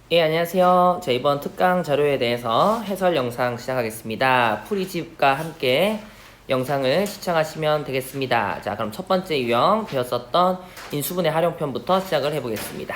예, 안녕하세요. 자, 이번 특강 자료에 대해서 해설 영상 시작하겠습니다. 풀이집과 함께 영상을 시청하시면 되겠습니다. 자, 그럼 첫 번째 유형 배웠었던 인수분해 활용편부터 시작을 해보겠습니다.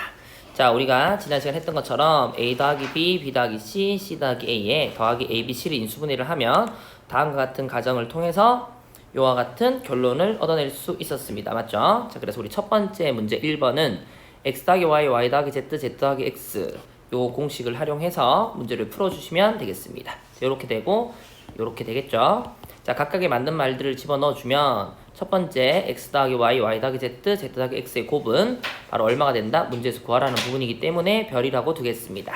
자, 우리가 지난 시간 했던 것처럼 A 더하기 B, B 더하기 C, C 더하기 A에 더하기 A, B, C를 인수분해를 하면 다음과 같은 과정을 통해서 요와 같은 결론을 얻어낼 수 있었습니다. 맞죠? 자, 그래서 우리 첫 번째 문제 1번은 X 더하기 Y, Y 더하기 Z, Z 더하기 X 요 공식을 활용해서 문제를 풀어주시면 되겠습니다. 이렇게 되고 이렇게 되겠죠. 자, 각각의 맞는 말들을 집어넣어주면 첫 번째 X 더하기 Y, Y 더하기 Z, Z 더하기 X의 곱은 바로 얼마가 된다? 문제에서 구하라는 부분이기 때문에 별이라고 두겠습니다.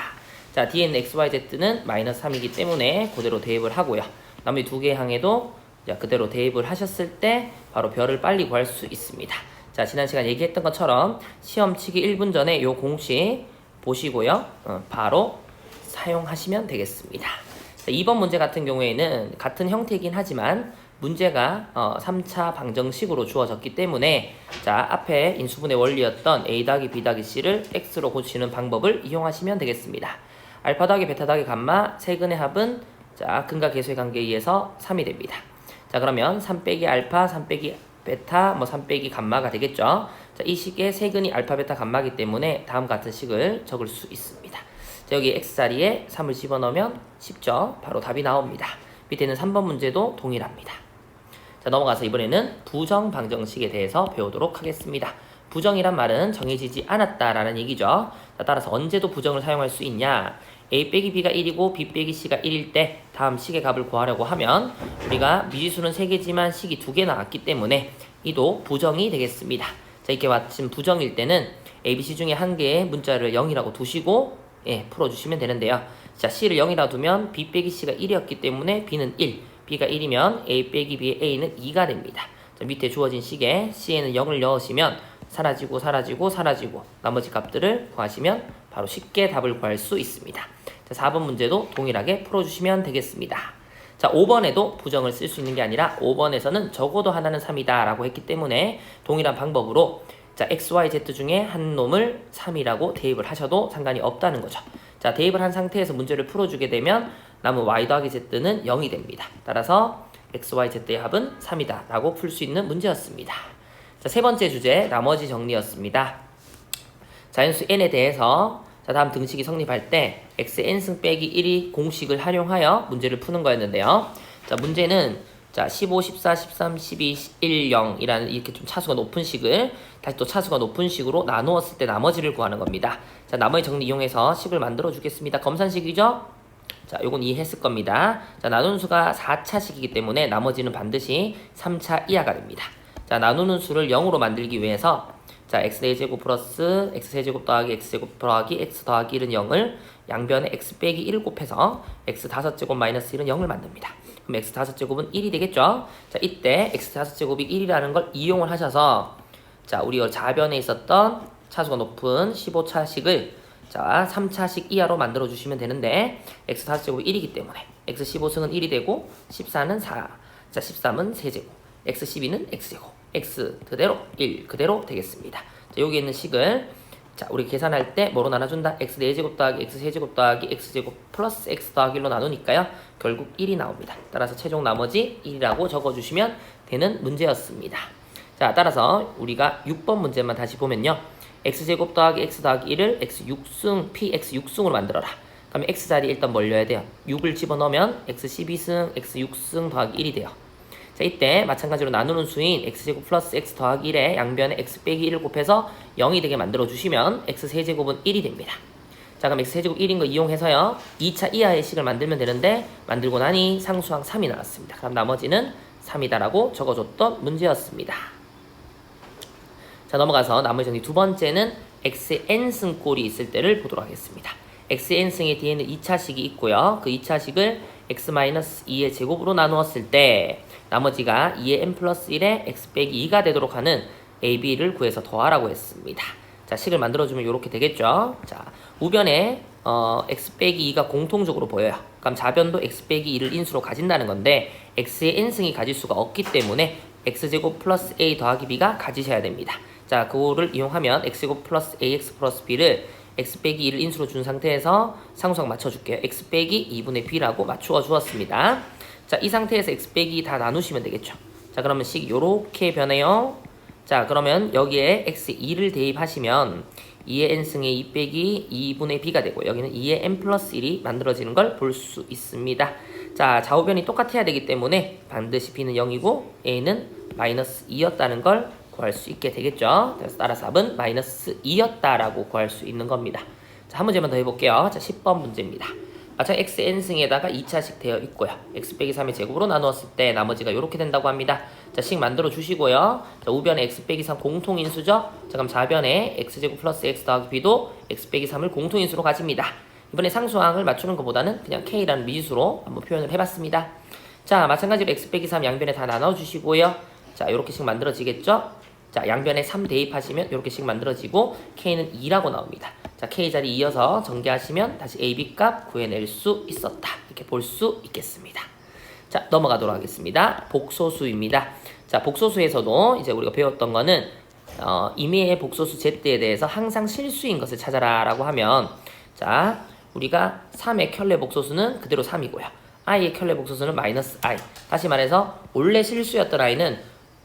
자, 뒤에 있는 X, Y, Z는 마이너스 3이기 때문에 그대로 대입을 하고요. 나머지 두 개의 항에도 그대로 대입을 하셨을 때 바로 별을 빨리 구할 수 있습니다. 자, 지난 시간 얘기했던 것처럼 시험 치기 1분 전에 요 공식 보시고요. 바로 사용하시면 되겠습니다. 자, 2번 문제 같은 경우에는 같은 형태이긴 하지만 문제가 3차 방정식으로 주어졌기 때문에 자, 앞에 인수분해 원리였던 A 더하기 B 더하기 C를 X로 고치는 방법을 이용하시면 되겠습니다. 알파 더하기 베타 더하기 감마 세근의 합은 자, 근과 계수의 관계에 의해서 3이 됩니다. 자, 그러면 3 빼기 알파, 3 빼기 베타, 3 빼기 감마가 되겠죠. 자, 이 식의 세근이 알파, 베타, 감마이기 때문에 다음 같은 식을 적을 수 있습니다. 자, 여기 X자리에 3을 집어넣으면 쉽죠. 바로 답이 나옵니다. 밑에는 3번 문제도 동일합니다. 자, 넘어가서 이번에는 부정 방정식에 대해서 배우도록 하겠습니다. 부정이란 말은 정해지지 않았다라는 얘기죠. 자, 따라서 언제도 부정을 사용할 수 있냐? A 빼기 B가 1이고 B 빼기 C가 1일 때 다음 식의 값을 구하려고 하면 우리가 미지수는 3개지만 식이 2개 나왔기 때문에 이도 부정이 되겠습니다. 자, 이렇게 마침 부정일 때는 A, B, C 중에 한 개의 문자를 0이라고 두시고 풀어주시면 되는데요. 자, C를 0이라고 두면 B 빼기 C가 1이었기 때문에 B는 1, B가 1이면 A 빼기 B의 A는 2가 됩니다. 자, 밑에 주어진 식에 C에는 0을 넣으시면 사라지고 나머지 값들을 구하시면 바로 쉽게 답을 구할 수 있습니다. 자, 4번 문제도 동일하게 풀어주시면 되겠습니다. 자, 5번에도 부정을 쓸 수 있는 게 아니라 5번에서는 적어도 하나는 3이다 라고 했기 때문에 동일한 방법으로 자, X, Y, Z 중에 한 놈을 3이라고 대입을 하셔도 상관이 없다는 거죠. 자, 대입을 한 상태에서 문제를 풀어주게 되면 남은 Y 더하기 Z는 0이 됩니다. 따라서 X, Y, Z의 합은 3이다 라고 풀 수 있는 문제였습니다. 자, 세 번째 주제 나머지 정리였습니다. 자연수 n에 대해서 자, 다음 등식이 성립할 때 xn승 빼기 1이 공식을 활용하여 문제를 푸는 거였는데요. 자, 문제는 자, 15, 14, 13, 12, 1, 0이라는 이렇게 좀 차수가 높은 식을 다시 또 차수가 높은 식으로 나누었을 때 나머지를 구하는 겁니다. 자, 나머지 정리 이용해서 식을 만들어 주겠습니다. 검산식이죠? 자, 요건 이해했을 겁니다. 자, 나누는 수가 4차식이기 때문에 나머지는 반드시 3차 이하가 됩니다. 자, 나누는 수를 0으로 만들기 위해서 자, x4제곱 플러스 x3제곱 더하기 x제곱 더하기 x 더하기 1은 0을 양변에 x 빼기 1 곱해서 x5제곱 마이너스 1은 0을 만듭니다. 그럼 x5제곱은 1이 되겠죠? 자, 이때 x5제곱이 1이라는 걸 이용을 하셔서 자, 우리 좌변에 있었던 차수가 높은 15차식을 자, 3차식 이하로 만들어 주시면 되는데 x5제곱이 1이기 때문에 x15승은 1이 되고 14는 4, 자, 13은 3제곱, x12는 x제곱, x 그대로 1 그대로 되겠습니다. 자, 여기 있는 식을 자, 우리 계산할 때 뭐로 나눠준다? x 4제곱 더하기 x 3제곱 더하기 x제곱 플러스 x 더하기 1로 나누니까요. 결국 1이 나옵니다. 따라서 최종 나머지 1이라고 적어주시면 되는 문제였습니다. 자, 따라서 우리가 6번 문제만 다시 보면요. x제곱 더하기 x 더하기 1을 x6승 px6승으로 만들어라. 그럼 x자리에 일단 뭘 넣어야 돼요? 6을 집어넣으면 x12승 x6승 더하기 1이 돼요. 자, 이때 마찬가지로 나누는 수인 x제곱 플러스 x 더하기 1에 양변에 x 빼기 1을 곱해서 0이 되게 만들어주시면 x3제곱은 1이 됩니다. 자, 그럼 x3제곱 1인 거 이용해서요 2차 이하의 식을 만들면 되는데 만들고 나니 상수항 3이 나왔습니다. 그럼 나머지는 3이다 라고 적어줬던 문제였습니다. 자, 넘어가서 나머지 정리 두 번째는 xn승 꼴이 있을 때를 보도록 하겠습니다. xn승의 뒤에는 2차식이 있고요. 그 2차식을 x-2의 제곱으로 나누었을 때 나머지가 2의 n 플러스 1에 x 빼기 2가 되도록 하는 a, b를 구해서 더하라고 했습니다. 자, 식을 만들어주면 이렇게 되겠죠. 자, 우변에 x 빼기 2가 공통적으로 보여요. 그럼 좌변도 x 빼기 2를 인수로 가진다는 건데 x의 n승이 가질 수가 없기 때문에 x제곱 플러스 a 더하기 b가 가지셔야 됩니다. 자, 그거를 이용하면 x제곱 플러스 ax 플러스 b를 x 빼기 2를 인수로 준 상태에서 상수항 맞춰줄게요. x 빼기 2분의 b라고 맞추어 주었습니다. 자, 이 상태에서 x 빼기 다 나누시면 되겠죠. 자, 그러면 식 요렇게 변해요. 자, 그러면 여기에 x 2를 대입하시면 2의 n승의 2 빼기 2분의 b가 되고 여기는 2의 n 플러스 1이 만들어지는 걸 볼 수 있습니다. 자, 좌우변이 똑같아야 되기 때문에 반드시 b는 0이고 a는 마이너스 2였다는 걸 구할 수 있게 되겠죠. 그래서 따라서 답은 마이너스 2였다라고 구할 수 있는 겁니다. 자, 한 문제만 더 해볼게요. 자, 10번 문제입니다. 마찬가지 x n승에다가 2차식 되어 있고요. x 빼기 3의 제곱으로 나누었을 때 나머지가 이렇게 된다고 합니다. 자, 식 만들어 주시고요. 자, 우변에 x 빼기 3 공통인수죠. 자, 그럼 좌변에 x제곱 플러스 x 더하기 b도 x 빼기 3을 공통인수로 가집니다. 이번에 상수항을 맞추는 것보다는 그냥 k라는 미지수로 한번 표현을 해봤습니다. 자, 마찬가지로 x 빼기 3 양변에 다 나눠주시고요. 자, 이렇게 식 만들어지겠죠. 자, 양변에 3 대입하시면 이렇게 식 만들어지고 k는 2라고 나옵니다. 자, k 자리 이어서 전개하시면 다시 ab 값 구해낼 수 있었다. 이렇게 볼 수 있겠습니다. 자, 넘어가도록 하겠습니다. 복소수입니다. 자, 복소수에서도 이제 우리가 배웠던 거는 임의의 복소수 z에 대해서 항상 실수인 것을 찾아라 라고 하면, 자, 우리가 3의 켤레 복소수는 그대로 3이고요. i의 켤레 복소수는 마이너스 i. 다시 말해서 원래 실수였던 i는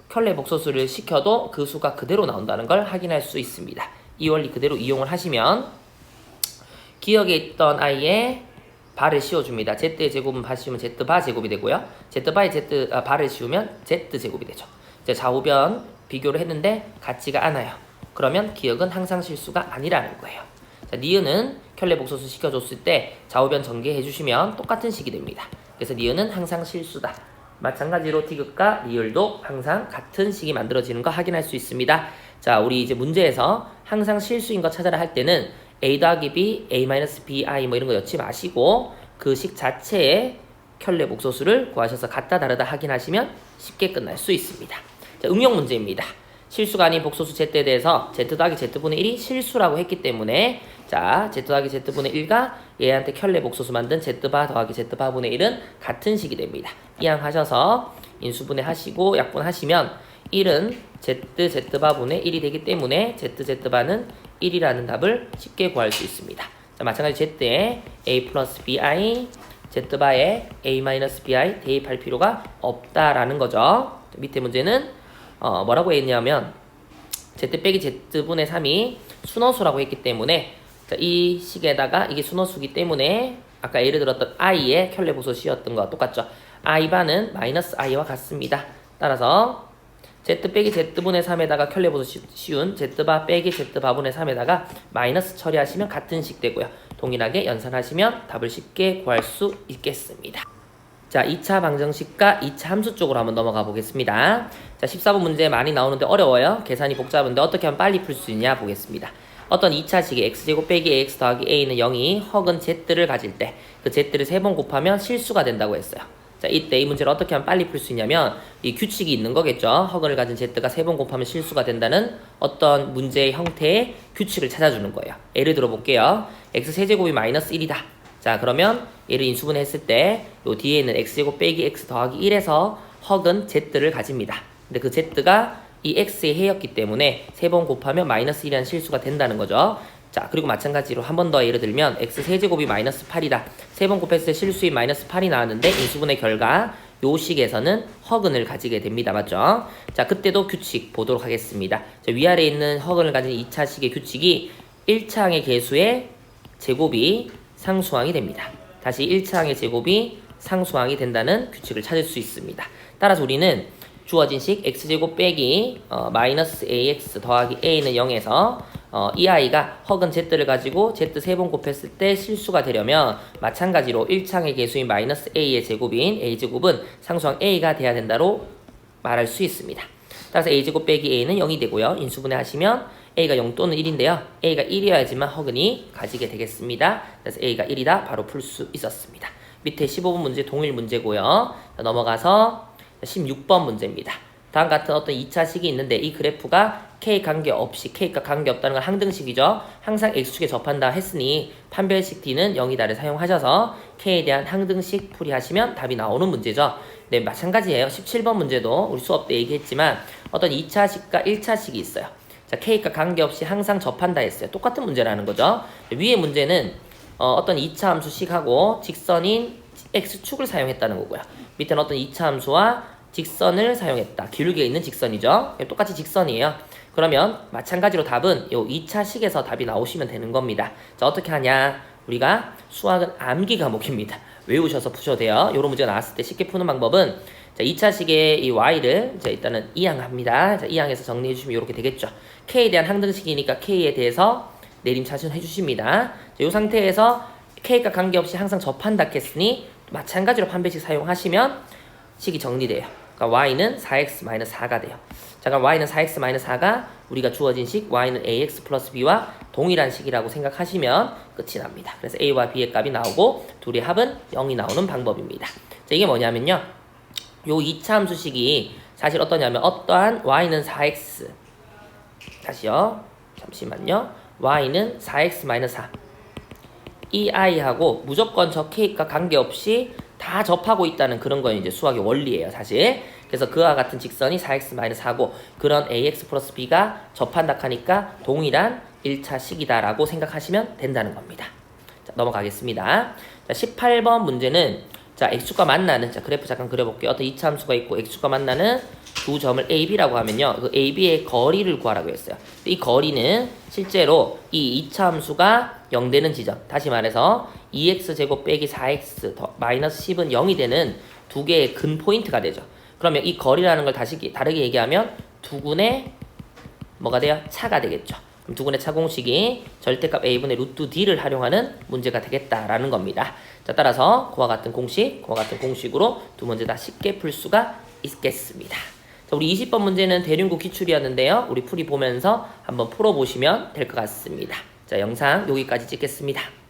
켤레 복소수를 시켜도 그 수가 그대로 나온다는 걸 확인할 수 있습니다. 이 원리 그대로 이용을 하시면 기억에 있던 i의 바를 씌워줍니다. z의 제곱은 바 씌우면 z바 제곱이 되고요. z바의 바를 씌우면 z제곱이 되죠. 이제 좌우변 비교를 했는데 같지가 않아요. 그러면 기억은 항상 실수가 아니라는 거예요. 자, 니은은 켤레 복소수 시켜줬을 때 좌우변 전개해주시면 똑같은 식이 됩니다. 그래서 니은은 항상 실수다. 마찬가지로 티귿과 리을도 항상 같은 식이 만들어지는 거 확인할 수 있습니다. 자, 우리 이제 문제에서 항상 실수인 거 찾아라 할 때는 a 더하기 b, a-bi 뭐 이런 거 넣지 마시고 그 식 자체의 켤레 복소수를 구하셔서 같다 다르다 확인하시면 쉽게 끝날 수 있습니다. 자, 응용 문제입니다. 실수가 아닌 복소수 z에 대해서 z 더하기 z분의 1이 실수라고 했기 때문에 자, z 더하기 z분의 1가 얘한테 켤레 복소수 만든 z바 더하기 z바분의 1은 같은 식이 됩니다. 이항하셔서 인수분해 하시고 약분하시면 1은 z바분의 1이 되기 때문에 z바는 1이라는 답을 쉽게 구할 수 있습니다. 자, 마찬가지 z에 a 플러스 bi, z바에 a-bi 대입할 필요가 없다라는 거죠. 밑에 문제는 뭐라고 했냐면 z 빼기 z분의 3이 순허수라고 했기 때문에 자, 이 식에다가 이게 순허수기 때문에 아까 예를 들었던 i의 켤레 복소수였던 거 똑같죠. i바는 마이너스 i와 같습니다. 따라서 z 빼기 z분의 3에다가 켤레 복소수 씌운 z바 빼기 z바분의 3에다가 마이너스 처리하시면 같은 식 되고요. 동일하게 연산하시면 답을 쉽게 구할 수 있겠습니다. 자, 2차 방정식과 2차 함수 쪽으로 한번 넘어가 보겠습니다. 자, 14번 문제 많이 나오는데 어려워요. 계산이 복잡한데 어떻게 하면 빨리 풀 수 있냐 보겠습니다. 어떤 2차식의 x제곱 빼기 ax 더하기 a는 0이 허근 z를 가질 때 그 z를 3번 곱하면 실수가 된다고 했어요. 자, 이때 이 문제를 어떻게 하면 빨리 풀 수 있냐면 이 규칙이 있는 거겠죠. 허근을 가진 z가 3번 곱하면 실수가 된다는 어떤 문제의 형태의 규칙을 찾아주는 거예요. 예를 들어 볼게요. x 세제곱이 마이너스 1이다. 자, 그러면 얘를 인수분해했을 때 요 뒤에 있는 x제곱 빼기 x 더하기 1에서 허근 z를 가집니다. 근데 그 z가 이 x의 해였기 때문에 3번 곱하면 마이너스 1이라는 실수가 된다는 거죠. 자, 그리고 마찬가지로 한 번 더 예를 들면 x 세제곱이 마이너스 8이다. 3번 곱했을 때 실수인 마이너스 8이 나왔는데 인수분해 결과 요 식에서는 허근을 가지게 됩니다. 맞죠? 자, 그때도 규칙 보도록 하겠습니다. 자, 위아래에 있는 허근을 가진 2차식의 규칙이 1차항의 개수의 제곱이 상수항이 됩니다. 다시 1차항의 제곱이 상수항이 된다는 규칙을 찾을 수 있습니다. 따라서 우리는 주어진 식 x제곱 빼기 마이너스 ax 더하기 a는 0에서 이 아이가 허근 z를 가지고 z 3번 곱했을 때 실수가 되려면 마찬가지로 1차항의 개수인 마이너스 a의 제곱인 a제곱은 상수항 a가 돼야 된다로 말할 수 있습니다. 따라서 a제곱 빼기 a는 0이 되고요. 인수분해 하시면 a가 0 또는 1인데요. a가 1이어야지만 허근이 가지게 되겠습니다. 그래서 a가 1이다 바로 풀 수 있었습니다. 밑에 15번 문제 동일 문제고요. 자, 넘어가서 16번 문제입니다. 다음 같은 어떤 2차식이 있는데 이 그래프가 K 관계없이 K가 관계없다는 건 항등식이죠. 항상 X축에 접한다 했으니 판별식 D는 0이다를 사용하셔서 K에 대한 항등식 풀이하시면 답이 나오는 문제죠. 네, 마찬가지예요. 17번 문제도 우리 수업 때 얘기했지만 어떤 2차식과 1차식이 있어요. 자, K가 관계없이 항상 접한다 했어요. 똑같은 문제라는 거죠. 위의 문제는 어떤 2차 함수식하고 직선인 X축을 사용했다는 거고요. 밑에는 어떤 2차 함수와 직선을 사용했다. 기울기가 있는 직선이죠. 똑같이 직선이에요. 그러면 마찬가지로 답은 요 2차 식에서 답이 나오시면 되는 겁니다. 자, 어떻게 하냐? 우리가 수학은 암기 과목입니다. 외우셔서 푸셔도 돼요. 이런 문제가 나왔을 때 쉽게 푸는 방법은 자, 2차 식의 이 y를 자, 일단은 이항합니다. 자, 이항해서 정리해 주시면 이렇게 되겠죠. k에 대한 항등식이니까 k에 대해서 내림차순 해주십니다. 자, 이 상태에서 k가 관계없이 항상 접한다 했으니 마찬가지로 판별식 사용하시면 식이 정리돼요. 그러니까 y는 4x-4가 돼요. 자, 그럼 y는 4x-4가 우리가 주어진 식 y는 ax 플러스 b와 동일한 식이라고 생각하시면 끝이 납니다. 그래서 a와 b의 값이 나오고 둘의 합은 0이 나오는 방법입니다. 자, 이게 뭐냐면요. 요 2차 함수식이 사실 어떠냐면 어떠한 y는 4x 다시요. 잠시만요. y는 4x-4 이 i하고 무조건 저 k가 관계없이 다 접하고 있다는 그런 건 이제 수학의 원리예요, 사실. 그래서 그와 같은 직선이 4x-4고 그런 ax 플러스 b가 접한다 하니까 동일한 1차 식이다라고 생각하시면 된다는 겁니다. 자, 넘어가겠습니다. 자, 18번 문제는 자, x축과 만나는 자, 그래프 잠깐 그려볼게요. 어떤 2차 함수가 있고 x축과 만나는 두 점을 a, b라고 하면요. 그 a, b의 거리를 구하라고 했어요. 이 거리는 실제로 이 2차 함수가 0 되는 지점, 다시 말해서 2x제곱 빼기 4x 더 마이너스 10은 0이 되는 두 개의 근 포인트가 되죠. 그러면 이 거리라는 걸 다르게 얘기하면 두근의 뭐가 돼요? 차가 되겠죠. 그럼 두근의 차 공식이 절대값 a분의 루트 d를 활용하는 문제가 되겠다라는 겁니다. 자, 따라서 그와 같은 공식으로 두 문제 다 쉽게 풀 수가 있겠습니다. 자, 우리 20번 문제는 대륜구 기출이었는데요. 우리 풀이 보면서 한번 풀어보시면 될 것 같습니다. 자, 영상 여기까지 찍겠습니다.